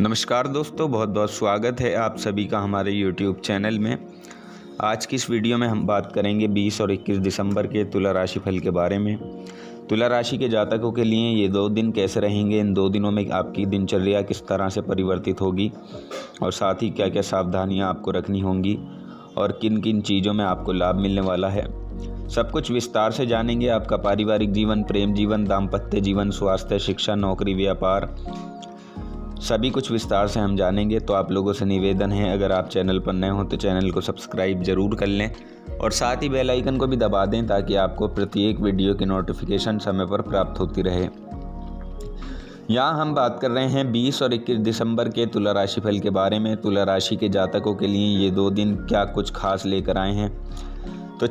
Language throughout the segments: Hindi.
नमस्कार दोस्तों, बहुत बहुत स्वागत है आप सभी का हमारे YouTube चैनल में। आज की इस वीडियो में हम बात करेंगे 20 और 21 दिसंबर के तुला राशि फल के बारे में। तुला राशि के जातकों के लिए ये 2 दिन कैसे रहेंगे, इन 2 दिनों में आपकी दिनचर्या किस तरह से परिवर्तित होगी और साथ ही क्या क्या सावधानियाँ आपको रखनी होंगी और किन किन चीज़ों में आपको लाभ मिलने वाला है, सब कुछ विस्तार से जानेंगे। आपका पारिवारिक जीवन, प्रेम जीवन, दाम्पत्य जीवन, स्वास्थ्य, शिक्षा, नौकरी, व्यापार, सभी कुछ विस्तार से हम जानेंगे। तो आप लोगों से निवेदन है, अगर आप चैनल पर नए हो तो चैनल को सब्सक्राइब जरूर कर लें और साथ ही बेल आइकन को भी दबा दें ताकि आपको प्रत्येक वीडियो की नोटिफिकेशन समय पर प्राप्त होती रहे। यहाँ हम बात कर रहे हैं 20 और 21 दिसंबर के तुला राशि फल के बारे में। तुला राशि के जातकों के लिए ये 2 दिन क्या कुछ खास लेकर आए हैं, तो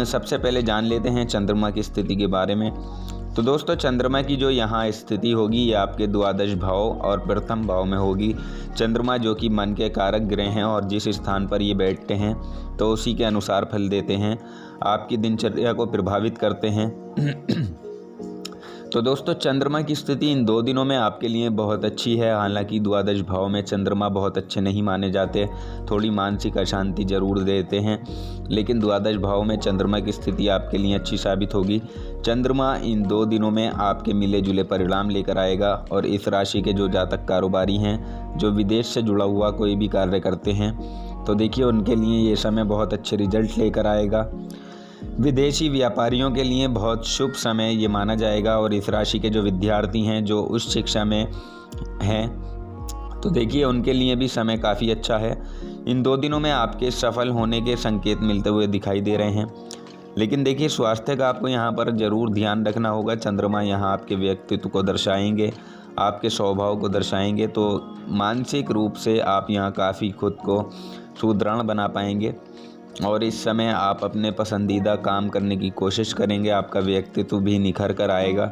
सबसे पहले जान लेते हैं चंद्रमा की स्थिति के बारे में। तो दोस्तों, चंद्रमा की जो यहाँ स्थिति होगी ये आपके द्वादश भाव और प्रथम भाव में होगी। चंद्रमा जो कि मन के कारक ग्रह हैं और जिस स्थान पर ये बैठते हैं तो उसी के अनुसार फल देते हैं, आपकी दिनचर्या को प्रभावित करते हैं। तो दोस्तों, चंद्रमा की स्थिति इन 2 दिनों में आपके लिए बहुत अच्छी है। हालांकि द्वादश भाव में चंद्रमा बहुत अच्छे नहीं माने जाते, थोड़ी मानसिक अशांति जरूर देते हैं, लेकिन द्वादश भाव में चंद्रमा की स्थिति आपके लिए अच्छी साबित होगी। चंद्रमा इन 2 दिनों में आपके मिले जुले परिणाम लेकर आएगा और इस राशि के जो जातक कारोबारी हैं, जो विदेश से जुड़ा हुआ कोई भी कार्य करते हैं, तो देखिए उनके लिए ये समय बहुत अच्छे रिजल्ट लेकर आएगा। विदेशी व्यापारियों के लिए बहुत शुभ समय ये माना जाएगा और इस राशि के जो विद्यार्थी हैं, जो उच्च शिक्षा में हैं, तो देखिए उनके लिए भी समय काफ़ी अच्छा है। इन 2 दिनों में आपके सफल होने के संकेत मिलते हुए दिखाई दे रहे हैं। लेकिन देखिए, स्वास्थ्य का आपको यहाँ पर ज़रूर ध्यान रखना होगा। चंद्रमा यहाँ आपके व्यक्तित्व को दर्शाएंगे, आपके स्वभाव को दर्शाएंगे, तो मानसिक रूप से आप यहाँ काफ़ी खुद को सुदृढ़ बना पाएंगे और इस समय आप अपने पसंदीदा काम करने की कोशिश करेंगे, आपका व्यक्तित्व भी निखर कर आएगा।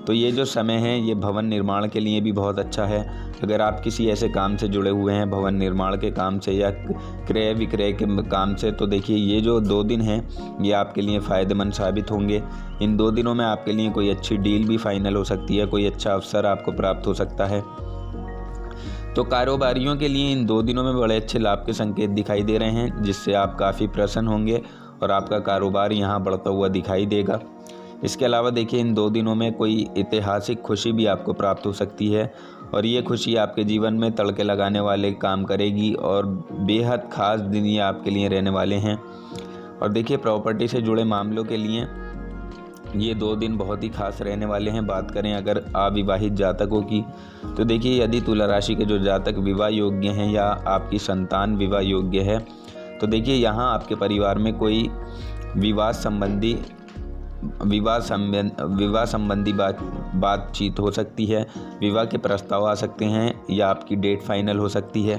तो ये जो समय है ये भवन निर्माण के लिए भी बहुत अच्छा है। अगर आप किसी ऐसे काम से जुड़े हुए हैं, भवन निर्माण के काम से या क्रय विक्रय के काम से, तो देखिए ये जो 2 दिन हैं ये आपके लिए फ़ायदेमंद साबित होंगे। इन 2 दिनों में आपके लिए कोई अच्छी डील भी फाइनल हो सकती है, कोई अच्छा अवसर आपको प्राप्त हो सकता है। तो कारोबारियों के लिए इन 2 दिनों में बड़े अच्छे लाभ के संकेत दिखाई दे रहे हैं, जिससे आप काफ़ी प्रसन्न होंगे और आपका कारोबार यहाँ बढ़ता हुआ दिखाई देगा। इसके अलावा देखिए, इन 2 दिनों में कोई ऐतिहासिक खुशी भी आपको प्राप्त हो सकती है और ये खुशी आपके जीवन में तड़के लगाने वाले काम करेगी और बेहद ख़ास दिन ये आपके लिए रहने वाले हैं। और देखिए, प्रॉपर्टी से जुड़े मामलों के लिए ये 2 दिन बहुत ही खास रहने वाले हैं। बात करें अगर अविवाहित जातकों की, तो देखिए यदि तुला राशि के जो जातक विवाह योग्य हैं या आपकी संतान विवाह योग्य है, तो देखिए यहाँ आपके परिवार में कोई विवाह संबंधी बातचीत हो सकती है, विवाह के प्रस्ताव आ सकते हैं या आपकी डेट फाइनल हो सकती है।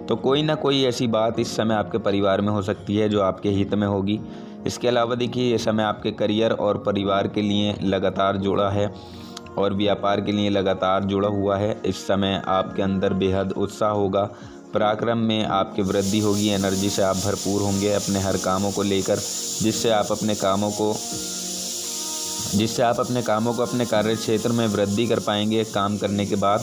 तो कोई ना कोई ऐसी बात इस समय आपके परिवार में हो सकती है जो आपके हित में होगी। इसके अलावा देखिए, ये समय आपके करियर और परिवार के लिए लगातार जुड़ा है और व्यापार के लिए लगातार जुड़ा हुआ है। इस समय आपके अंदर बेहद उत्साह होगा, पराक्रम में आपकी वृद्धि होगी, एनर्जी से आप भरपूर होंगे अपने हर कामों को लेकर, जिससे आप अपने कामों को अपने कार्य क्षेत्र में वृद्धि कर पाएंगे काम करने के बाद।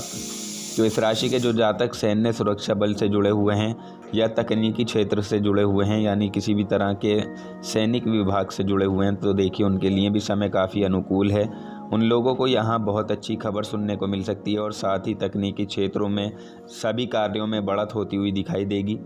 तो इस राशि के जो जातक सैन्य सुरक्षा बल से जुड़े हुए हैं या तकनीकी क्षेत्र से जुड़े हुए हैं, यानी किसी भी तरह के सैनिक विभाग से जुड़े हुए हैं, तो देखिए उनके लिए भी समय काफ़ी अनुकूल है। उन लोगों को यहाँ बहुत अच्छी खबर सुनने को मिल सकती है और साथ ही तकनीकी क्षेत्रों में सभी कार्यों में बढ़त होती हुई दिखाई देगी।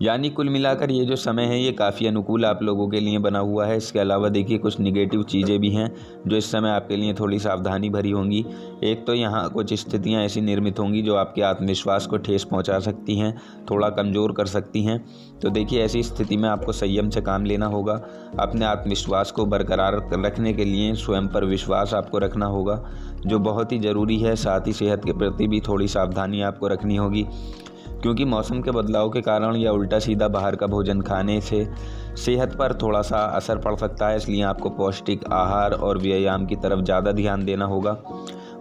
यानी कुल मिलाकर ये जो समय है ये काफ़ी अनुकूल आप लोगों के लिए बना हुआ है। इसके अलावा देखिए, कुछ निगेटिव चीज़ें भी हैं जो इस समय आपके लिए थोड़ी सावधानी भरी होंगी। एक तो यहाँ कुछ स्थितियाँ ऐसी निर्मित होंगी जो आपके आत्मविश्वास को ठेस पहुँचा सकती हैं, थोड़ा कमज़ोर कर सकती हैं। तो देखिए, ऐसी स्थिति में आपको संयम से काम लेना होगा। अपने आत्मविश्वास को बरकरार रखने के लिए स्वयं पर विश्वास आपको रखना होगा, जो बहुत ही ज़रूरी है। साथ ही सेहत के प्रति भी थोड़ी सावधानी आपको रखनी होगी, क्योंकि मौसम के बदलाव के कारण या उल्टा सीधा बाहर का भोजन खाने से सेहत पर थोड़ा सा असर पड़ सकता है। इसलिए आपको पौष्टिक आहार और व्यायाम की तरफ ज़्यादा ध्यान देना होगा।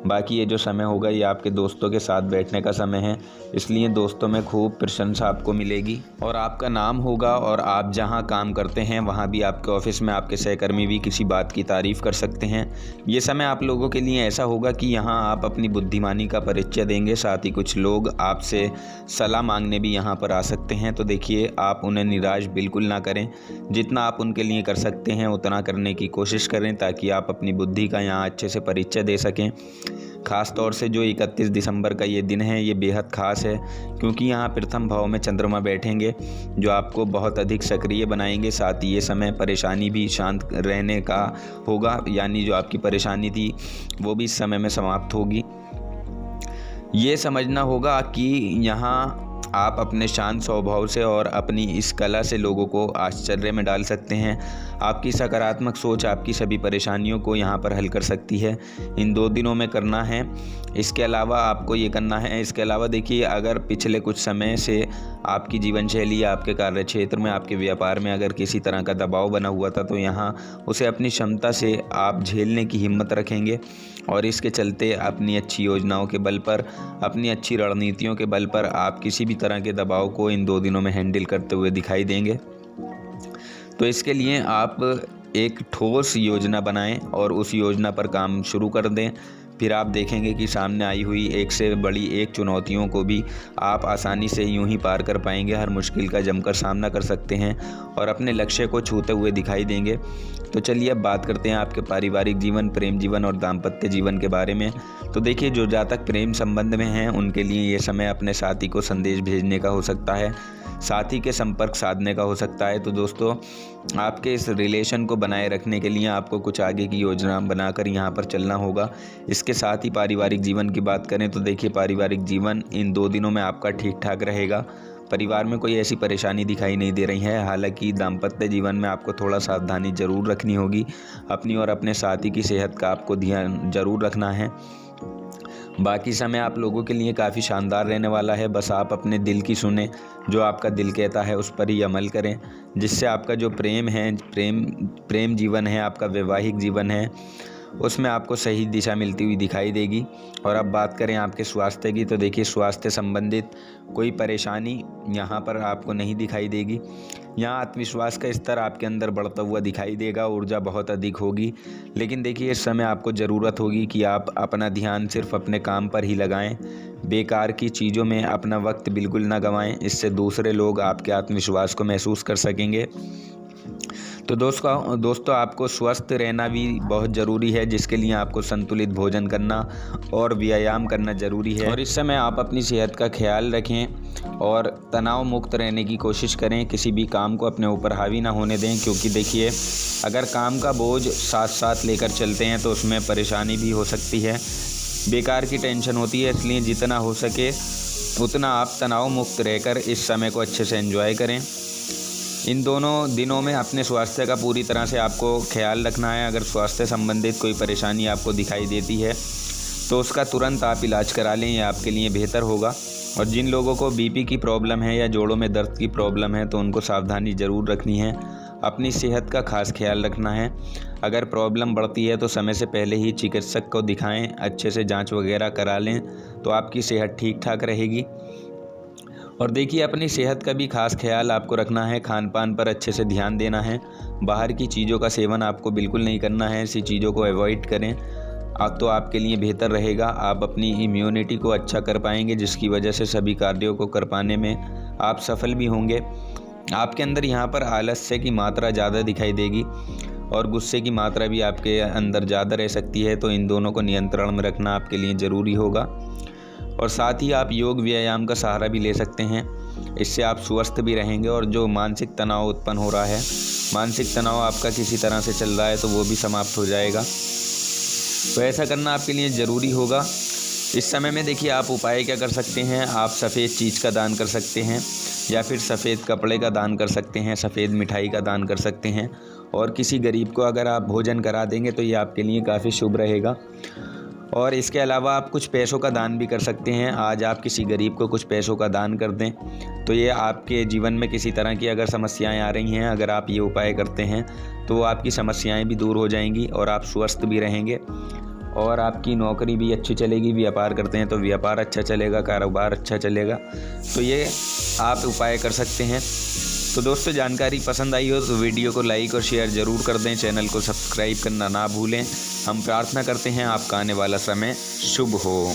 बाकी ये जो समय होगा ये आपके दोस्तों के साथ बैठने का समय है, इसलिए दोस्तों में खूब प्रशंसा आपको मिलेगी और आपका नाम होगा। और आप जहां काम करते हैं वहां भी, आपके ऑफिस में आपके सहकर्मी भी किसी बात की तारीफ़ कर सकते हैं। ये समय आप लोगों के लिए ऐसा होगा कि यहाँ आप अपनी बुद्धिमानी का परिचय देंगे, साथ ही कुछ लोग आपसे सलाह मांगने भी यहाँ पर आ सकते हैं। तो देखिए, आप उन्हें निराश बिल्कुल ना करें, जितना आप उनके लिए कर सकते हैं उतना करने की कोशिश करें, ताकि आप अपनी बुद्धि का यहाँ अच्छे से परिचय दे सकें। ख़ास तौर से जो 31 दिसंबर का ये दिन है, ये बेहद ख़ास है, क्योंकि यहाँ प्रथम भाव में चंद्रमा बैठेंगे, जो आपको बहुत अधिक सक्रिय बनाएंगे। साथ ही ये समय परेशानी भी शांत रहने का होगा, यानी जो आपकी परेशानी थी वो भी इस समय में समाप्त होगी। ये समझना होगा कि यहाँ आप अपने शांत स्वभाव से और अपनी इस कला से लोगों को आश्चर्य में डाल सकते हैं। आपकी सकारात्मक सोच आपकी सभी परेशानियों को यहाँ पर हल कर सकती है। इन 2 दिनों में करना है, इसके अलावा आपको ये करना है। इसके अलावा देखिए, अगर पिछले कुछ समय से आपकी जीवन शैली या आपके कार्य क्षेत्र में, आपके व्यापार में अगर किसी तरह का दबाव बना हुआ था, तो यहाँ उसे अपनी क्षमता से आप झेलने की हिम्मत रखेंगे और इसके चलते अपनी अच्छी योजनाओं के बल पर, अपनी अच्छी रणनीतियों के बल पर आप किसी भी तरह के दबाव को इन 2 दिनों में हैंडल करते हुए दिखाई देंगे। तो इसके लिए आप एक ठोस योजना बनाएं और उस योजना पर काम शुरू कर दें। फिर आप देखेंगे कि सामने आई हुई एक से बड़ी एक चुनौतियों को भी आप आसानी से यूं ही पार कर पाएंगे। हर मुश्किल का जमकर सामना कर सकते हैं और अपने लक्ष्य को छूते हुए दिखाई देंगे। तो चलिए अब बात करते हैं आपके पारिवारिक जीवन, प्रेम जीवन और दाम्पत्य जीवन के बारे में। तो देखिए, जो जातक प्रेम संबंध में हैं उनके लिए ये समय अपने साथी को संदेश भेजने का हो सकता है, साथी के संपर्क साधने का हो सकता है। तो दोस्तों, आपके इस रिलेशन को बनाए रखने के लिए आपको कुछ आगे की योजना बनाकर यहाँ पर चलना होगा। इसके साथ ही पारिवारिक जीवन की बात करें तो देखिए, पारिवारिक जीवन इन 2 दिनों में आपका ठीक ठाक रहेगा। परिवार में कोई ऐसी परेशानी दिखाई नहीं दे रही है। हालांकि दाम्पत्य जीवन में आपको थोड़ा सावधानी ज़रूर रखनी होगी। अपनी और अपने साथी की सेहत का आपको ध्यान ज़रूर रखना है। बाकी समय आप लोगों के लिए काफ़ी शानदार रहने वाला है। बस आप अपने दिल की सुने, जो आपका दिल कहता है उस पर ही अमल करें, जिससे आपका जो प्रेम है, प्रेम जीवन है, आपका वैवाहिक जीवन है, उसमें आपको सही दिशा मिलती हुई दिखाई देगी। और अब बात करें आपके स्वास्थ्य की, तो देखिए, स्वास्थ्य संबंधित कोई परेशानी यहाँ पर आपको नहीं दिखाई देगी। यहाँ आत्मविश्वास का स्तर आपके अंदर बढ़ता हुआ दिखाई देगा, ऊर्जा बहुत अधिक होगी। लेकिन देखिए, इस समय आपको ज़रूरत होगी कि आप अपना ध्यान सिर्फ अपने काम पर ही लगाएं, बेकार की चीज़ों में अपना वक्त बिल्कुल ना गंवाएं। इससे दूसरे लोग आपके आत्मविश्वास को महसूस कर सकेंगे। तो दोस्तों आपको स्वस्थ रहना भी बहुत ज़रूरी है, जिसके लिए आपको संतुलित भोजन करना और व्यायाम करना ज़रूरी है। और इस समय आप अपनी सेहत का ख्याल रखें और तनाव मुक्त रहने की कोशिश करें। किसी भी काम को अपने ऊपर हावी ना होने दें, क्योंकि देखिए, अगर काम का बोझ साथ साथ लेकर चलते हैं तो उसमें परेशानी भी हो सकती है, बेकार की टेंशन होती है। इसलिए जितना हो सके उतना आप तनाव मुक्त रहकर इस समय को अच्छे से एंजॉय करें। इन दोनों दिनों में अपने स्वास्थ्य का पूरी तरह से आपको ख्याल रखना है। अगर स्वास्थ्य संबंधित कोई परेशानी आपको दिखाई देती है तो उसका तुरंत आप इलाज करा लें, यह आपके लिए बेहतर होगा। और जिन लोगों को बीपी की प्रॉब्लम है या जोड़ों में दर्द की प्रॉब्लम है, तो उनको सावधानी ज़रूर रखनी है, अपनी सेहत का खास ख्याल रखना है। अगर प्रॉब्लम बढ़ती है तो समय से पहले ही चिकित्सक को दिखाएं, अच्छे से जांच वगैरह करा लें, तो आपकी सेहत ठीक ठाक रहेगी। और देखिए, अपनी सेहत का भी खास ख्याल आपको रखना है। खान पान पर अच्छे से ध्यान देना है। बाहर की चीज़ों का सेवन आपको बिल्कुल नहीं करना है। ऐसी चीज़ों को अवॉइड करें, तो आपके लिए बेहतर रहेगा। आप अपनी इम्यूनिटी को अच्छा कर पाएंगे, जिसकी वजह से सभी कार्यों को कर पाने में आप सफल भी होंगे। आपके अंदर यहाँ पर आलस्य की मात्रा ज़्यादा दिखाई देगी और गुस्से की मात्रा भी आपके अंदर ज़्यादा रह सकती है। तो इन दोनों को नियंत्रण में रखना आपके लिए ज़रूरी होगा। और साथ ही आप योग व्यायाम का सहारा भी ले सकते हैं। इससे आप स्वस्थ भी रहेंगे और जो मानसिक तनाव उत्पन्न हो रहा है, मानसिक तनाव आपका किसी तरह से चल रहा है, तो वो भी समाप्त हो जाएगा। तो ऐसा करना आपके लिए ज़रूरी होगा। इस समय में देखिए, आप उपाय क्या कर सकते हैं। आप सफ़ेद चीज़ का दान कर सकते हैं, या फिर सफ़ेद कपड़े का दान कर सकते हैं, सफ़ेद मिठाई का दान कर सकते हैं। और किसी गरीब को अगर आप भोजन करा देंगे तो ये आपके लिए काफ़ी शुभ रहेगा। और इसके अलावा आप कुछ पैसों का दान भी कर सकते हैं। आज आप किसी गरीब को कुछ पैसों का दान कर दें, तो ये आपके जीवन में किसी तरह की अगर समस्याएं आ रही हैं, अगर आप ये उपाय करते हैं तो आपकी समस्याएं भी दूर हो जाएंगी और आप स्वस्थ भी रहेंगे। और आपकी नौकरी भी अच्छी चलेगी। व्यापार करते हैं तो व्यापार अच्छा चलेगा, कारोबार अच्छा चलेगा। तो ये आप उपाय कर सकते हैं। तो दोस्तों, जानकारी पसंद आई हो तो वीडियो को लाइक और शेयर ज़रूर कर दें। चैनल को सब्सक्राइब करना ना भूलें। हम प्रार्थना करते हैं आपका आने वाला समय शुभ हो।